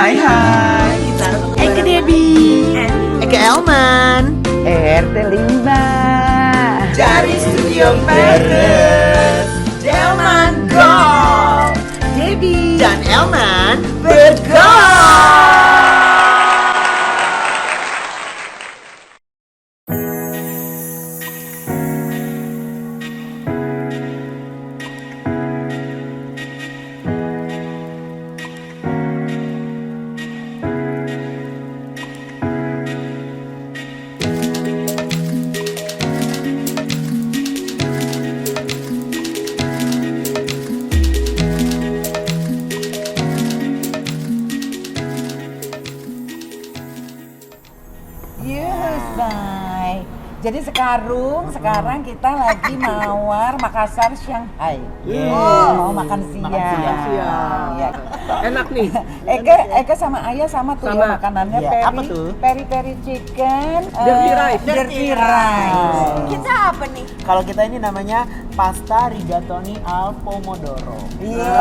Hai hai, Eke Debbie, Eke Elman, RT 5 dari Studio Paris, Elman Go, Debbie dan Elman bergol. Yes, bye. Jadi sekarang kita lagi mawar Makassar Shanghai. Yes. Mau makan siang. Iya. Enak nih. Eke sama Ayah sama tuh Sama. ya makanannya. Iya, apa tuh? Peri chicken, Dirty rice. dirty rice. Kita apa nih? Kalau kita ini namanya pasta rigatoni al pomodoro. Iya.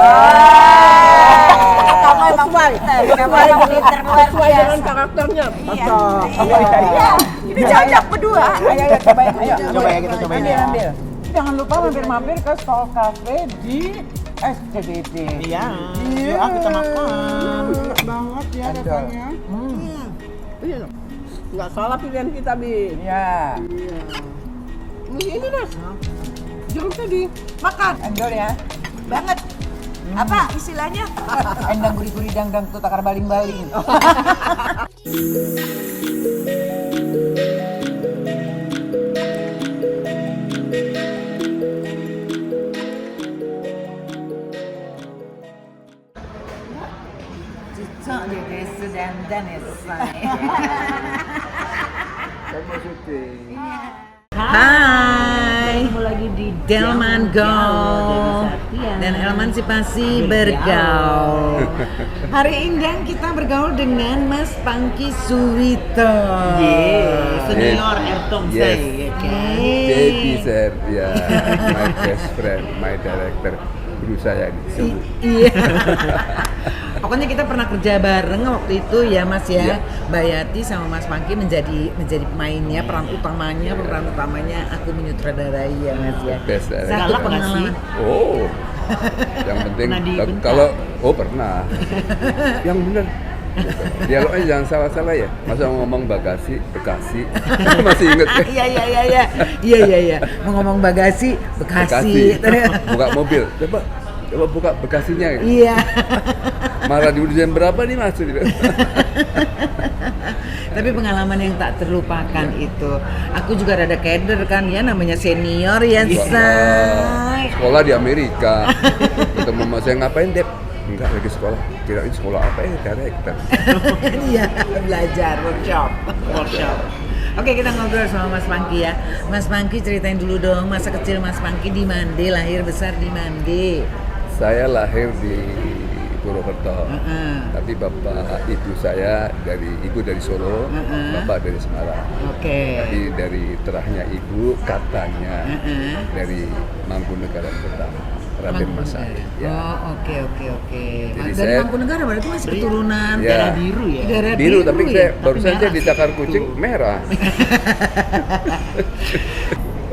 Kamu emang pinter, kamu emang pinter luar Sesuai dengan biasa. karakternya. Iya. Cocok. Iya. Ini cocok berdua. Ayo cobain, ayo. Coba ya, kita cobain ya. Ambil. Jangan lupa mampir-mampir ke Stall Cafe di SCBD. Iya, yuk kita makan. Enak banget ya Aduh. rasanya. Iya. Nggak salah pilihan kita, Bi. Ya. Iya. Ini Nas. Jeruk tadi. Makan Endol ya. banget. Apa istilahnya? Endang guri-guri dangdang tuh takar baling-baling. Cocok deh guys, dandan ya say. Hai, ketemu lagi di Delman Go dan Emansipasi Bergaul. Hari ini kita bergaul dengan Mas Pangky Suwito. Senior Ertong Yes. saya. Baby sir, ya, my best friend, my director, guru saya disebut. Iya. Pokoknya kita pernah kerja bareng waktu itu ya Mas ya. Iya. Mbak Yati sama Mas Pangky menjadi pemainnya, peran utamanya aku menyutradarai ya Mas ya. Best director. Satu Galak nggak sih? pengalaman. Oh, yang penting Pernah dibentak? kalau pernah, yang benar. Dialognya jangan salah-salah ya. Masa ngomong Bekasi, masih inget ya? Iya. Mau ngomong bagasi, Bekasi. Buka mobil, coba buka Bekasinya. Iya. Marah di jam berapa nih mas? Tapi pengalaman yang tak terlupakan itu. Aku juga rada keder kan ya, namanya senior ya say. Sekolah di Amerika. Ketemu mas saya ngapain Dep? Enggak lagi sekolah. Kirain sekolah apa ya? Director. Iya, belajar workshop. Oke, kita ngobrol sama Mas Pangky ya. Mas Pangky ceritain dulu dong masa kecil Mas Pangky di Mande, lahir besar di Mande. Saya lahir di Purwokerto, Heeh. tapi bapak ibu saya ibu dari Solo, Heeh. bapak dari Semarang. Oke. Tapi dari terahnya ibu katanya Heeh. dari Mangkunegaran pertama, Raden Mas Ali. Ya. Oh, oke. Jadi Dari saya- Mangkunegaran berarti masih keturunan Ya. Darah biru ya. Darah Biru, tapi ya? saya baru Tapi saja merah dicakar sih. kucing merah.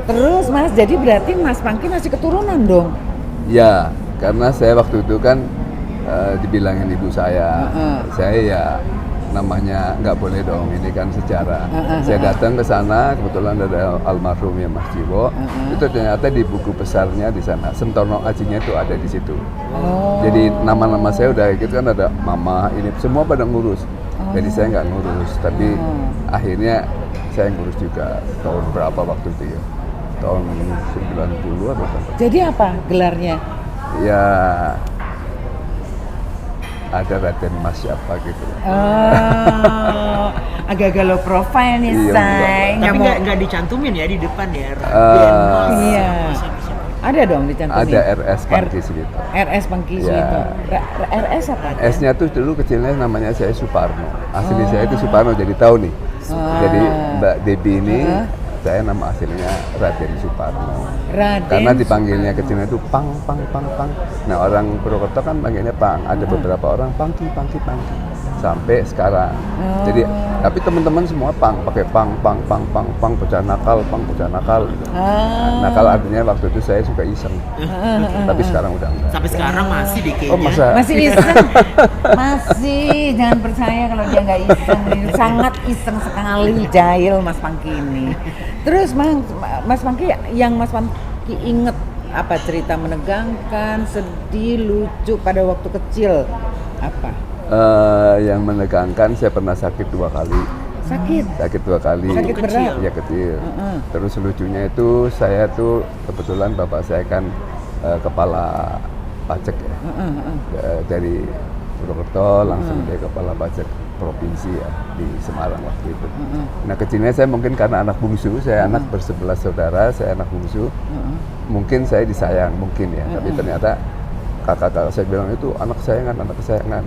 Terus Mas, jadi berarti Mas Pangky masih keturunan dong? Ya, karena saya waktu itu kan dibilangin ibu saya, Heeh. saya ya namanya nggak boleh dong, ini kan sejarah. Heeh, Saya datang ke sana, kebetulan ada almarhum ya Mas Jiwo, Heeh. itu ternyata di buku besarnya di sana, Sentono Ajinya itu ada di situ. Oh. Jadi nama-nama saya udah gitu kan ada mama, ini semua pada ngurus. Jadi saya nggak ngurus, tapi akhirnya saya ngurus juga tahun berapa waktu itu ya? Tahun 90 atau berapa? Jadi apa gelarnya? Ya ada Raden Mas siapa gitu. Oh, agak-agak low profile nih, Iya, say. Tapi mau. nggak dicantumin ya di depan ya. Iya. Ada dong dicantumin. Ada RS Pangky Suwito. RS Pangky Ya. Suwito. RS apa? S-nya tuh dulu kecilnya namanya saya Suparno. Asli saya itu Suparno, jadi tahu nih. Jadi Mbak Debbie ini saya nama aslinya Raden Suparno. Raden. Karena dipanggilnya kecilnya itu Pang. Nah orang Purwokerto kan panggilnya Pang. Ada beberapa orang Pangky. sampai sekarang. Jadi tapi teman-teman semua pakai pang, bocah nakal gitu. Nakal artinya waktu itu saya suka iseng. Tapi sekarang udah enggak. Sampai sekarang masih di kayaknya. Oh masa? Masih iseng? Masih, jangan percaya kalau dia nggak iseng. Sangat iseng sekali jahil Mas Pangki ini. Terus Mas Pangki, yang Mas Pangki inget apa cerita menegangkan, sedih, lucu pada waktu kecil? Apa? Yang menegangkan, saya pernah sakit 2 kali. Sakit 2 kali. Sakit berat? Ya kecil. Terus lucunya itu saya tuh kebetulan bapak saya kan kepala pajak ya. Dari Purwokerto langsung dia kepala pajak provinsi ya di Semarang waktu itu. Nah kecilnya saya mungkin karena anak bungsu, saya anak ber-11 saudara, saya anak bungsu. Mungkin saya disayang, mungkin ya. Tapi ternyata kakak-kakak saya bilang itu anak kesayangan.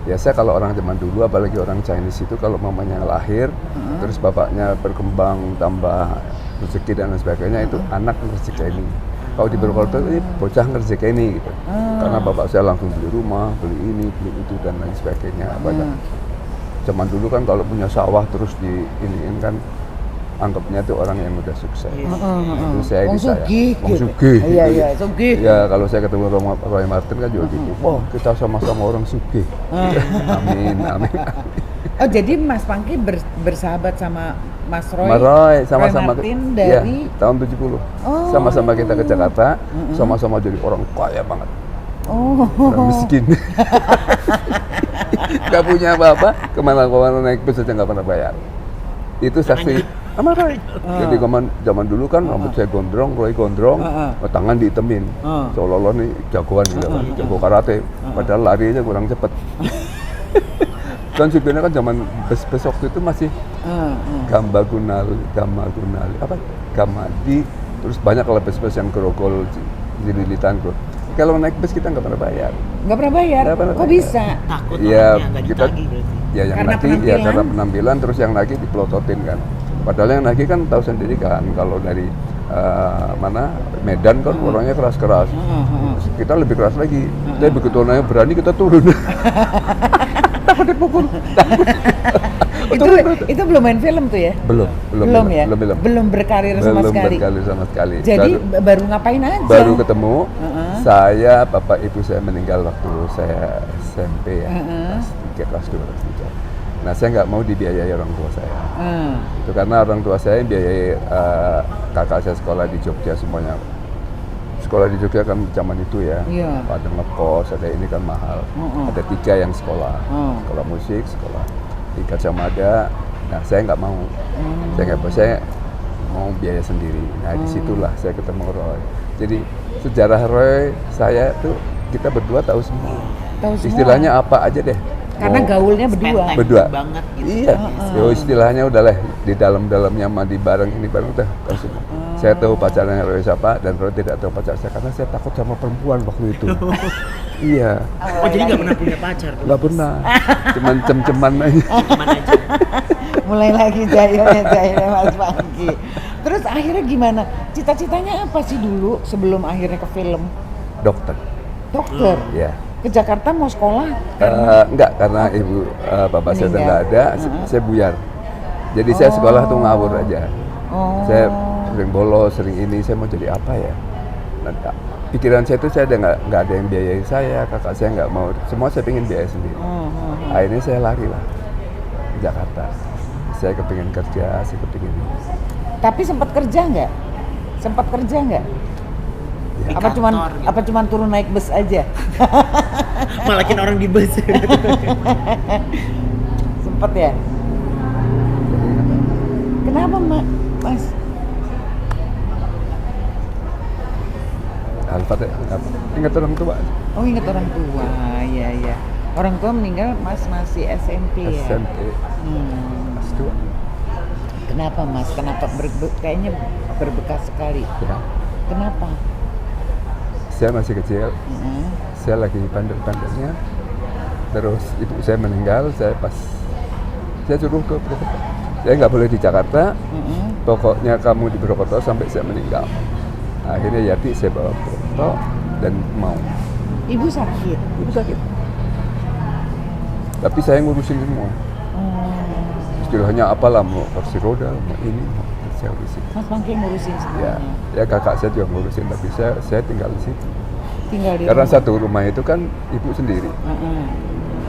Ya saya kalau orang zaman dulu, apalagi orang Chinese itu kalau mamanya lahir, terus bapaknya berkembang, tambah rezeki dan lain sebagainya, itu anak rezeki ini. Kalau di Purwokerto ini bocah rezeki ini gitu. Karena bapak saya langsung beli rumah, beli ini, beli itu dan lain sebagainya. Banyak. Zaman dulu kan kalau punya sawah terus di iniin kan anggapnya itu orang yang udah sukses. Itu saya disayang. Sugih. Iya, sugih. Ya kalau saya ketemu Roy Martin kan juga gitu. Wah kita sama-sama orang sugih. Amin. Oh jadi Mas Pangki bersahabat sama Mas Roy? Mas Roy sama-sama Martin ya, dari tahun 70. Sama-sama kita ke Jakarta, sama-sama jadi orang kaya banget. Orang miskin. Gak punya apa-apa, kemana-mana naik bus aja gak pernah bayar. Itu saksi sama Roy. Jadi zaman dulu kan rambut saya gondrong, Roy gondrong, tangan dihitemin. Seolah-olah nih jagoan gitu, jago karate. Padahal larinya kurang cepet. Dan supirnya kan zaman bus waktu itu masih Gamadi, terus banyak kalau bus-bus yang gerogol, jililitan bro. Kalau naik bus kita nggak pernah bayar. Nggak pernah bayar? Kok bisa? Takut Ya orangnya nggak kita, ditagih berarti. ya yang Karena nagih ya karena penampilan, terus yang nagih dipelototin kan. Padahal yang nagih kan tahu sendiri kan, kalau dari Medan kan orangnya keras-keras. Kita lebih keras lagi. Tapi begitu orangnya berani kita turun. Takut dipukul. Itu belum main film tuh ya? Belum ya? Belum berkarir sama sekali? Belum berkarir sama sekali. Jadi baru ngapain aja? Baru ketemu, saya, bapak ibu saya meninggal waktu saya SMP ya, kelas 2, kelas 3. Nah saya nggak mau dibiayai orang tua saya. Itu karena orang tua saya biayai kakak saya sekolah di Jogja semuanya. Sekolah di Jogja kan zaman itu ya, ada ngekos, ada ini kan mahal. Ada 3 yang sekolah, sekolah musik, sekolah di Gajah Mada. Nah saya nggak mau, saya mau biaya sendiri. Nah disitulah saya ketemu Roy. Jadi sejarah Roy saya tuh kita berdua tahu semua. Istilahnya apa aja deh. Karena gaulnya berdua. Banget gitu. Iya. Yo istilahnya udah lah di dalam-dalamnya mandi bareng ini bareng udah tahu semua. Saya tahu pacarnya Roy siapa dan Roy tidak tahu pacar saya karena saya takut sama perempuan waktu itu. Iya. Oh jadi nggak pernah punya pacar? Nggak pernah. Cuman cem-ceman aja. Cuman aja. Mulai lagi jahilnya Mas Pangki. Terus akhirnya gimana? Cita-citanya apa sih dulu sebelum akhirnya ke film? Dokter. Ya. Ke Jakarta mau sekolah? Enggak, karena ibu bapak saya udah nggak ada, saya buyar. Jadi saya sekolah tuh ngawur aja. Saya sering bolos, sering ini, saya mau jadi apa ya? Nah, pikiran saya tuh saya nggak ada yang biayain saya, kakak saya nggak mau, semua saya pengen biaya sendiri. Akhirnya saya lari lah ke Jakarta. Saya kepingin kerja, saya kepingin. Tapi sempat kerja nggak? Ya. Apa cuman turun naik bus aja? Malakin orang di bus. Sempet ya? Kenapa Mas? Al-Fatihah, ingat orang tua. Oh ingat orang tua, ya. Orang tua meninggal Mas masih SMP ya? SMP, kelas 2. Kenapa Mas? Kenapa kayaknya berbekas sekali? Ya. Kenapa? Saya masih kecil, saya lagi bandel-bandelnya, terus ibu saya meninggal, saya suruh ke Purwokerto. Saya nggak boleh di Jakarta, pokoknya kamu di Purwokerto sampai saya meninggal. Akhirnya Yati saya bawa ke Purwokerto dan mau. Ibu sakit? Ibu sakit. Tapi saya ngurusin semua. Istilahnya apalah, mau kursi roda, mau ini, mau saya urusin. Mas Pangki ngurusin Ya, semuanya. ya kakak saya juga ngurusin, tapi saya tinggal di situ. Tinggal di Karena rumah. satu rumah itu kan ibu sendiri.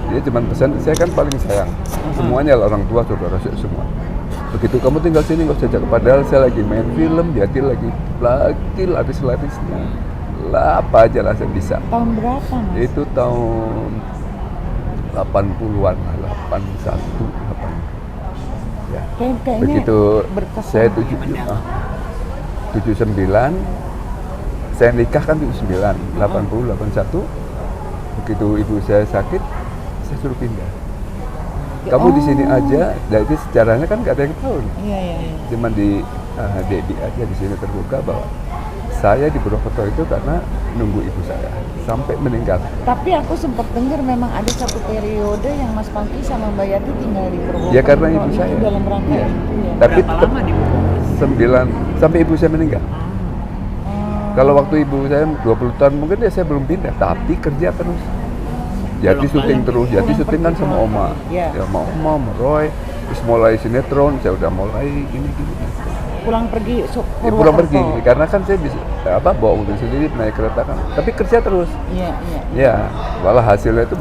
Dia cuma pesan, saya kan paling sayang. Semuanya lah, orang tua, saudara saya semua. Begitu kamu tinggal sini nggak usah jaga. Padahal saya lagi main film, dia lagi laris-larisnya. Lah apa aja lah saya bisa. Tahun berapa Mas? Itu tahun 80-an, 81, 8. Ya. Kayaknya Begitu berkesan. saya 79, saya nikah kan 79, 80, 81. Begitu ibu saya sakit, saya suruh pindah. Kamu di sini aja, jadi sejarahnya kan nggak ada yang tahu. Iya, iya, iya. Cuman di Dedi aja di sini terbuka bahwa saya di Purwokerto itu karena nunggu ibu saya sampai meninggal. Tapi aku sempat dengar memang ada satu periode yang Mas Pangki sama Mbak Yati tinggal di Purwokerto. Ya karena ibu itu saya. dalam rangka Iya. itu ya. Tapi Berapa tetap lama di Purwokerto? 9 sampai ibu saya meninggal. Kalau waktu ibu saya 20 tahun mungkin ya saya belum pindah, tapi kerja terus. Jadi syuting terus, jadi syuting kan sama Oma. Iya. Ya sama Oma, sama Roy. Terus mulai sinetron, saya udah mulai gini. Pulang pergi Ya, pulang pergi, karena kan saya bisa bawa mobil sendiri, naik kereta kan. Tapi kerja terus. Iya, iya. Ya, malah hasilnya itu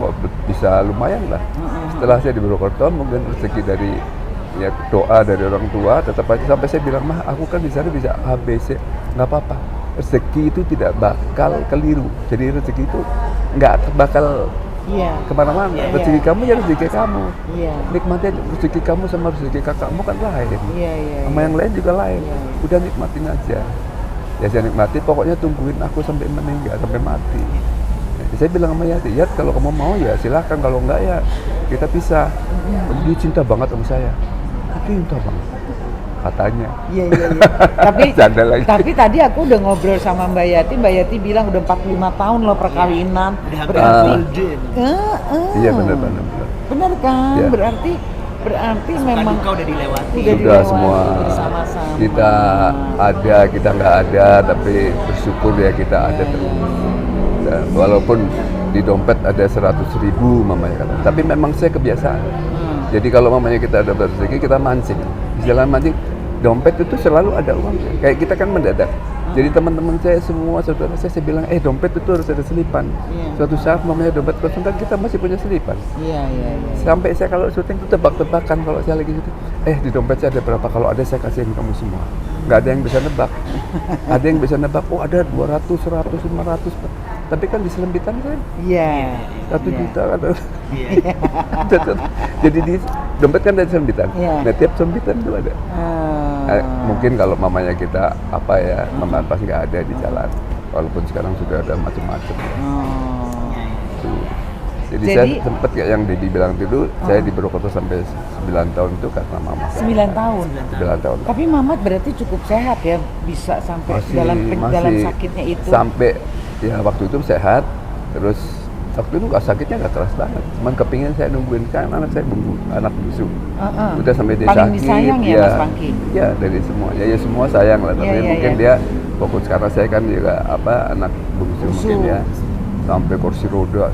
bisa lumayan lah. Setelah saya di Purwokerto, mungkin rezeki dari ya doa dari orang tua, tetap aja sampai saya bilang, mah aku kan di sana bisa ABC, nggak apa-apa. Rezeki itu tidak bakal keliru. Jadi rezeki itu nggak bakal Iya. kemana-mana. Iya. Rezeki kamu ya rezeki kamu. Iya. Nikmati rezeki kamu sama rezeki kakakmu kan lain. Iya, iya. Sama yang lain juga lain. Iya. Udah nikmatin aja. Ya saya nikmati, pokoknya tungguin aku sampai meninggal, sampai mati. Ya, saya bilang sama Yati, Yat kalau kamu mau ya silakan, kalau enggak ya kita pisah. Dia cinta banget sama saya. Cinta banget. Katanya. Iya, iya, iya. Tapi Canda lagi. tapi tadi aku udah ngobrol sama Mbak Yati bilang udah 45 tahun loh perkawinan. Udah hampir Berarti golden. Iya benar. benar kan? Iya. Berarti memang Duka udah dilewati. Udah Sudah dilewati semua. bersama-sama. Kita ada, kita nggak ada, tapi bersyukur ya kita ada terus. Dan walaupun di dompet ada 100.000 mamanya kata. Tapi memang saya kebiasaan. Jadi kalau mamanya kita ada rezeki, kita mancing. Istilah mancing, dompet itu selalu ada uang. Kayak kita kan mendadak. Jadi teman-teman saya semua, saudara saya bilang, dompet itu harus ada selipan. Iya. Suatu saat mamanya dompet kosong kan kita masih punya selipan. Iya, iya, iya. Sampai saya kalau syuting itu tebak-tebakan kalau saya lagi syuting. Di dompet saya ada berapa? Kalau ada saya kasihin kamu semua. Nggak ada yang bisa nebak. Ada yang bisa nebak, ada 200, 100, 500. Tapi kan di selembitan kan Iya. 1 juta kan. Iya. Jadi di dompet kan ada selembitan. Iya. Nah tiap selembitan itu ada. Mungkin kalau mamanya kita mama pas nggak ada di jalan. Walaupun sekarang sudah ada macam-macam. Tuh. Jadi saya sempat kayak yang Dedi bilang dulu, saya di Purwokerto sampai 9 tahun itu karena mama. 9 tahun. 9 tahun. Tapi Mamat berarti cukup sehat ya, bisa sampai dalam sakitnya itu. Sampai ya waktu itu sehat, terus waktu itu sakitnya nggak keras banget. Cuman kepingin saya nungguin kan anak saya anak bungsu. Udah sampai dia Paling sakit. disayang ya, Mas Pangki? Ya dari semua, ya semua sayang lah. Tapi mungkin dia fokus karena saya kan juga anak bungsu mungkin ya. Sampai kursi roda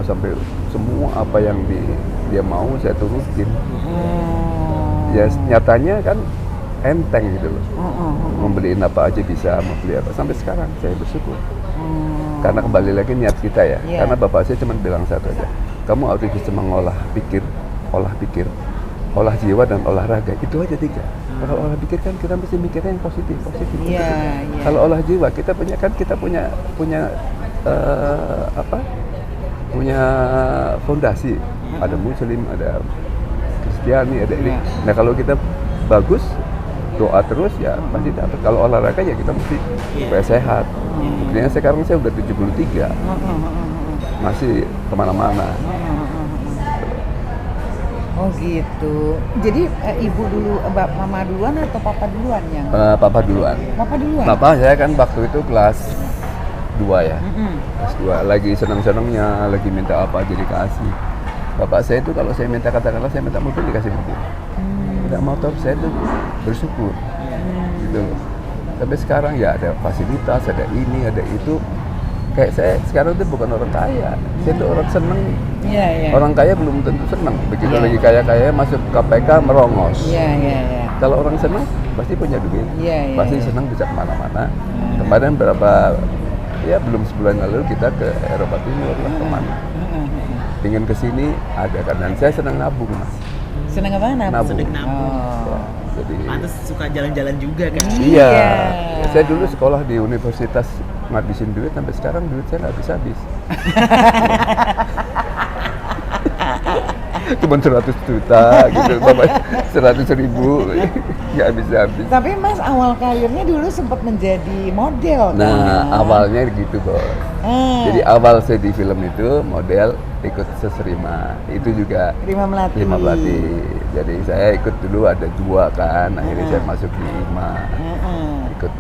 sampai semua apa yang dia mau saya turutin. Ya nyatanya kan enteng gitu loh. Membeliin apa aja bisa, mau beli apa sampai sekarang saya bersyukur. Karena kembali lagi niat kita ya. Karena bapak saya cuma bilang satu aja, kamu harus bisa mengolah pikir, olah jiwa dan olahraga. Itu aja 3. Kalau olah pikir kan kita mesti mikirnya yang positif. Iya. Kalau olah jiwa kita punya punya fondasi. Ada Muslim, ada Kristiani, ada ini. Nah kalau kita bagus, doa terus ya pasti dapat. Kalau olahraga ya kita mesti supaya sehat. Buktinya sekarang saya udah 73, masih kemana-mana. Oh gitu. Jadi ibu dulu, mama duluan atau papa duluan yang? Papa duluan. Papa duluan. Papa saya kan waktu itu kelas 2 ya. Kelas 2 lagi senang-senangnya, lagi minta apa jadi kasih. Bapak saya itu kalau saya minta, katakanlah saya minta mobil dikasih mobil. Minta motor saya tuh bersyukur. Gitu. Sampai sekarang ya ada fasilitas, ada ini, ada itu. kayak saya sekarang itu bukan orang kaya, saya itu orang seneng. Iya, iya. Orang kaya belum tentu seneng, begitu Iya. lagi kaya masuk KPK merongos. Iya, iya, iya. Kalau orang seneng pasti punya duit, Iya, iya, pasti iya. seneng bisa kemana-mana. Kemarin belum sebulan lalu kita ke Eropa Timur lah kemana. Pingin kesini ada kan, dan saya senang nabung mas. Seneng apa? Nabung. Seneng nabung. Oh. Jadi Pantes suka jalan-jalan juga kan. iya, Iya. saya dulu sekolah di universitas ngabisin duit sampai sekarang duit saya nggak habis. Cuma 100 juta gitu, Bapak 100.000 nggak habis. Tapi Mas awal karirnya dulu sempat menjadi model. Nah kan? awalnya gitu bos. Jadi awal saya di film itu model ikut seserima, itu juga Rima Melati. Lima Melati. Jadi saya ikut dulu ada 2 kan, akhirnya saya masuk di 5. Ikut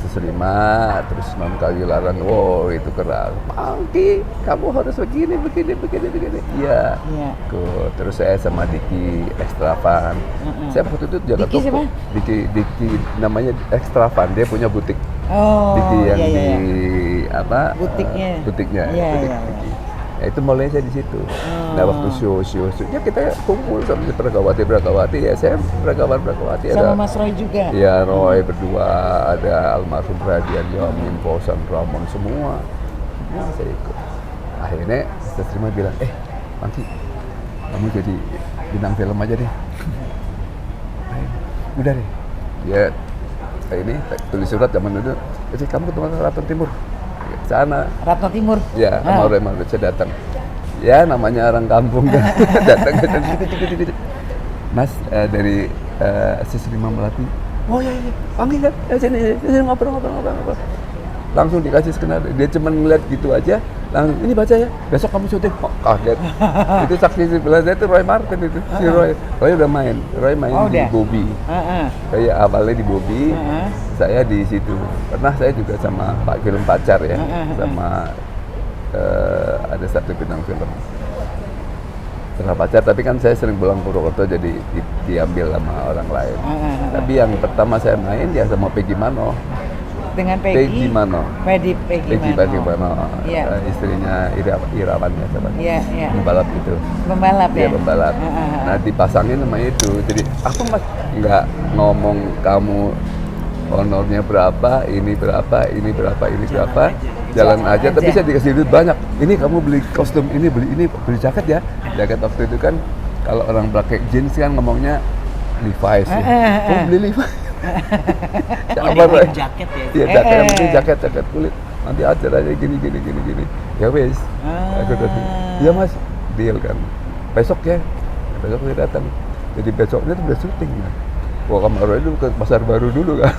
seserima, terus non kali larang, wow itu keras. Mangki, kamu harus begini. Iya. Iya. Terus saya sama Diki Ekstravan. Saya waktu itu jaga Diki siapa? toko. Diki namanya Ekstravan, dia punya butik. Oh, Diki yang iya, iya. di apa? Butiknya. Butiknya. Iya, butik iya, Diki. Ya, itu mulai saya di situ. Nah waktu show ya kita kumpul sama Peragawati ya, saya Peragawati Sama ada. Mas Roy juga. Ya Roy berdua, ada almarhum Radian Yamin, Posan Ramon semua. Ya, saya ikut. Akhirnya terima bilang, Mangki, kamu jadi bintang film aja deh. Udah deh. Ya kayak ini tulis surat zaman dulu. Jadi kamu ketemu Ratu Timur. Sana. Ratna Timur. Ya, sama Roy saya datang. Ya namanya orang kampung kan. Datang Mas dari Sisi Lima Melati. Oh iya, panggil kan, sini ngobrol. Langsung dikasih skenario. Dia cuma ngeliat gitu aja, langsung ini baca ya. Besok kamu syuting. Oh, kaget. Itu saksi sebelah saya itu Roy Martin itu. Si Roy udah main. Roy main di udah? Bobby. Kayak awalnya di Bobby. Saya di situ. Pernah saya juga sama Pak film Pacar ya, sama ada satu bintang film. Pernah Pacar, tapi kan saya sering pulang Purwokerto jadi diambil sama orang lain. Tapi yang pertama saya main ya sama Peggy Mano. Dengan Peggy Mano. Peggy Mano. Iya. Istrinya Irawan ya sama. Iya. Pembalap itu. Pembalap ya? Iya, pembalap. Nah, dipasangin sama itu. Jadi aku nggak ngomong kamu honornya berapa, ini berapa. Jalan aja. Tapi saya dikasih duit banyak. Ini kamu beli kostum, ini beli jaket ya. Jaket waktu itu kan kalau orang pakai jeans kan ngomongnya Levi's. Ya. Beli Levi's. Apa jaket ya? Iya, jaket yang penting jaket kulit. Nanti acaranya gini. Ya wes. Aku tadi. Iya Mas, deal kan. Besok dia datang. Jadi besoknya tuh udah syuting kan. Wah, Roy itu ke Pasar Baru dulu kan.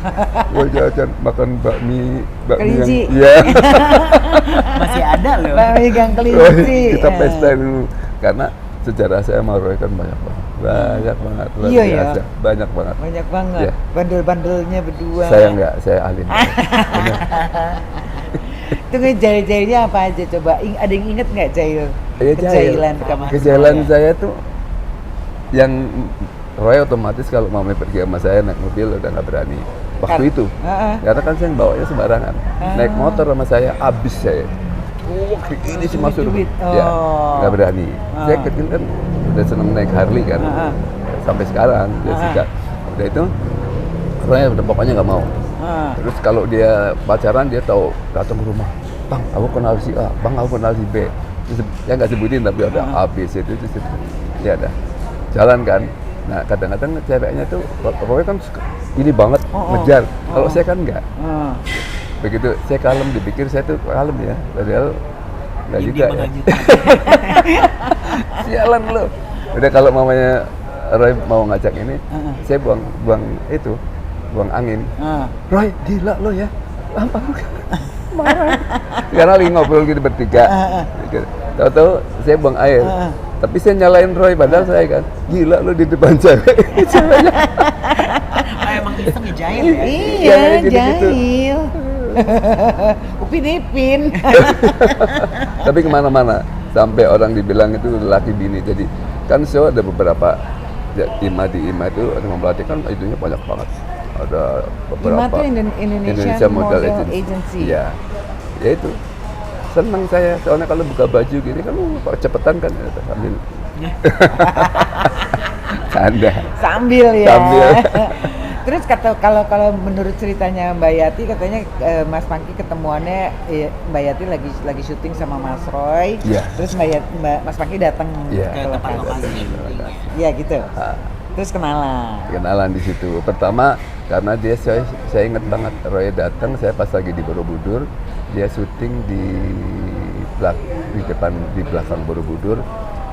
Wah, jajan makan bakmi yang Kelinci. iya. Masih ada loh. Bakmi gang kelinci. Kita pesta dulu karena sejarah saya sama Roy kan banyak banget luar Iya, biasa. ya. Banyak banget. Banyak banget. Iya. Bandel-bandelnya berdua. Saya enggak, saya alim. Bener. Tunggu jail-jailnya apa aja coba? Ada yang inget nggak jail? Iya, Kejailan. Kejailan saya tuh yang Roy otomatis kalau mau pergi sama saya naik mobil udah nggak berani waktu itu. Karena kan saya bawanya sembarangan. Naik motor sama saya habis saya. Ini sih masuk Duit. ya nggak berani. Saya kecil kan udah seneng naik Harley kan sampai sekarang Jessica. Udah itu Roy udah pokoknya nggak mau. Terus kalau dia pacaran dia tahu datang ke rumah, Bang, aku kenal si A, Bang, aku kenal si B. Ya nggak sebutin tapi ada A, B, C itu ya ada jalan kan. Nah kadang-kadang ceweknya tuh Roy kan ini banget ngejar. Kalau saya kan enggak. Begitu saya kalem dipikir saya tuh kalem ya, padahal enggak juga ya. Sialan lo. Udah kalau mamanya Roy mau ngajak ini, saya buang angin. Roy, gila lo ya. Apa lu? Marah. Karena lagi ngobrol gitu bertiga. Tahu-tahu saya buang air. Tapi saya nyalain Roy padahal saya kan gila lo di depan cewek. Emang iseng ya jahil ya? Iya, gitu-gitu. jahil. Upin Ipin. Tapi kemana-mana sampai orang dibilang itu laki bini. Jadi kan show ada beberapa ya, di IMA itu yang melatih kan itunya banyak banget. Ada beberapa IMA itu Indonesia Model Agency. Iya, ya itu seneng saya, soalnya kalau buka baju gini kan kok cepetan kan ya, sambil canda. Sambil ya. Sambil. Terus kalau menurut ceritanya Mbak Yati katanya Mas Pangki ketemuannya Mbak Yati lagi syuting sama Mas Roy. Iya. Terus Mas Pangki datang Iya. ke Ke tempat lokasi. lokasi. Iya gitu. Ah, Terus kenalan. kenalan di situ. Pertama karena dia saya inget banget Roy datang, saya pas lagi di Borobudur, dia syuting di belakang Borobudur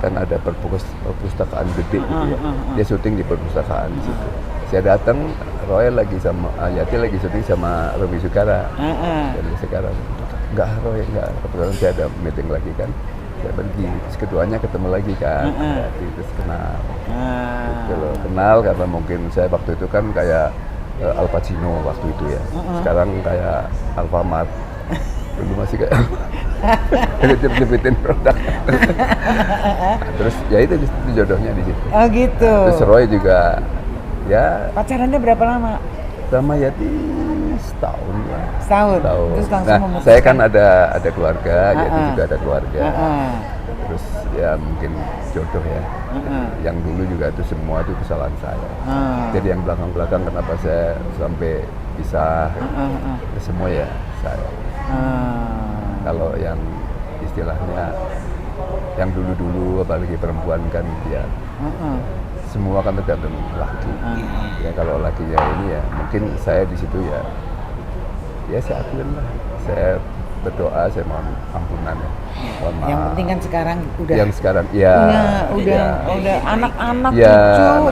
kan ada perpustakaan gede gitu ya. Dia syuting di perpustakaan di situ. Saya datang, Roy lagi sama Yati lagi syuting sama Robi Sukara. Robi Sukara, enggak Roy, enggak. Kebetulan saya ada meeting lagi kan. Saya pergi, terus keduanya ketemu lagi kan. Yati, terus kenal. Gitu loh. Kenal karena mungkin saya waktu itu kan kayak Al Pacino waktu itu ya. Sekarang kayak Alfamart. Dulu masih kayak jepitin produk. Terus ya itu jodohnya di situ. Oh gitu. Terus Roy juga ya Pacarannya berapa lama? sama Yati setahun lah. Setahun. Terus langsung Nah, memutuskan. saya kan ada keluarga, Yati juga ada keluarga. Terus ya mungkin jodoh ya. Yang dulu juga itu semua itu kesalahan saya. Jadi yang belakang-belakang kenapa saya sampai pisah, itu semua ya saya. Kalau yang istilahnya yang dulu-dulu apalagi perempuan kan ya semua kan tergantung laki. Ya kalau lakinya ini ya mungkin saya di situ ya saya akuin lah. Saya berdoa, saya mohon ampunan ya. Mohon maaf. Yang penting kan sekarang udah Yang sekarang ya udah anak-anak Ya,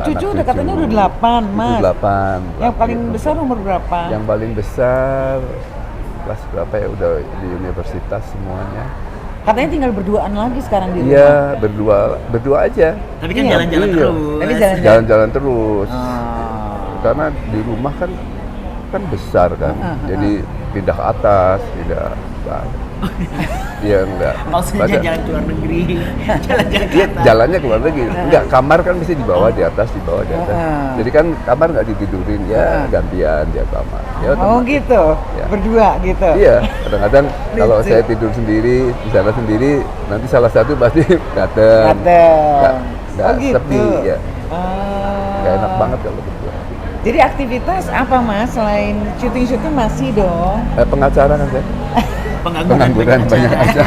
cucu anak udah katanya cucu. udah 8, Itu Mas. 8. Yang paling besar umur berapa? Yang paling besar kelas berapa ya, udah di universitas semuanya. Katanya tinggal berduaan lagi sekarang di rumah. Iya, berdua aja. Tapi kan Iya, jalan-jalan iya. terus. Tapi jalan-jalan. Jalan-jalan terus. Ah. Karena di rumah kan besar kan. Jadi pindah ke atas, pindah Iya enggak. Maksudnya Masa- jalan ke luar negeri, jalan-jalan ke Iya, atas. jalannya ke luar negeri. Enggak, kamar kan mesti di bawah, di atas, di bawah, di atas. Jadi kan kamar nggak ditidurin, ya gantian dia kamar. Ya, Oh otomatis. gitu, Ya. berdua gitu. Iya, kadang-kadang kalau saya tidur sendiri, di sana sendiri, nanti salah satu pasti datang. Nggak Oh gitu. sepi, ya. Ah. Nggak enak banget kalau berdua. Jadi aktivitas apa Mas selain syuting-syuting masih dong? Pengacara kan saya, pengangguran banyak aja.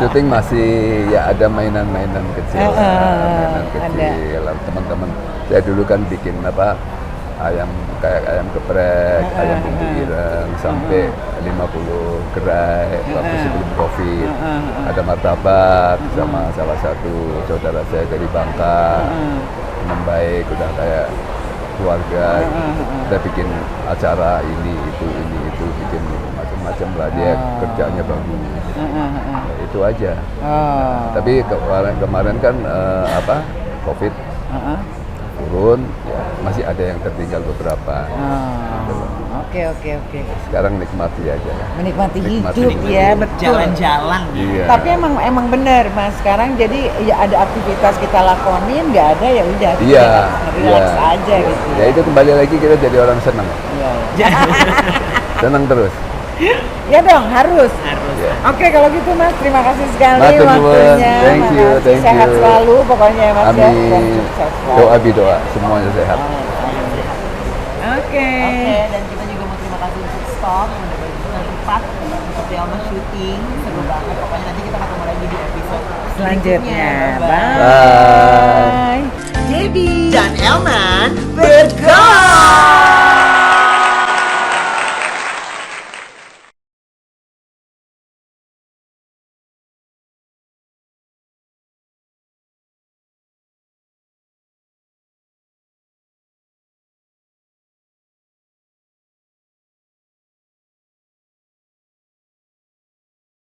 Syuting masih ya ada mainan-mainan kecil, mainan kecil. Teman-teman, saya dulu kan bikin ayam kayak ayam geprek, ayam bumbu ireng sampai 50 gerai waktu sebelum Covid. Ada martabak sama salah satu saudara saya dari Bangka, teman baik, udah kayak keluarga. Kita bikin acara ini itu bikin macam-macam lah, dia kerjanya bagus. Itu aja. Tapi kemarin kan Covid turun, ya masih ada yang tertinggal beberapa. Oke. Sekarang nikmati aja. Menikmati Nikmati hidup hidup. ya, betul. Jalan-jalan. Iya. Tapi emang benar Mas, sekarang jadi ya ada aktivitas kita lakonin, nggak ada ya udah. Iya. Relax iya, aja iya. gitu. Ya itu kembali lagi kita jadi orang senang. Iya. Senang terus. Ya dong, harus. Ya. Oke, kalau gitu Mas, terima kasih sekali Matur nuwun. waktunya. Thank you, Makasih. thank Sehat you. selalu pokoknya ya Mas ya. Dan Amin. sukses selalu. Doa bidoa, semuanya sehat. Oke. Dan kita juga mau terima kasih untuk Stok yang udah bagi tempat untuk Delma syuting. Seru banget. Pokoknya nanti kita ketemu lagi di episode Selanjutnya. Bye. Bye. Bye.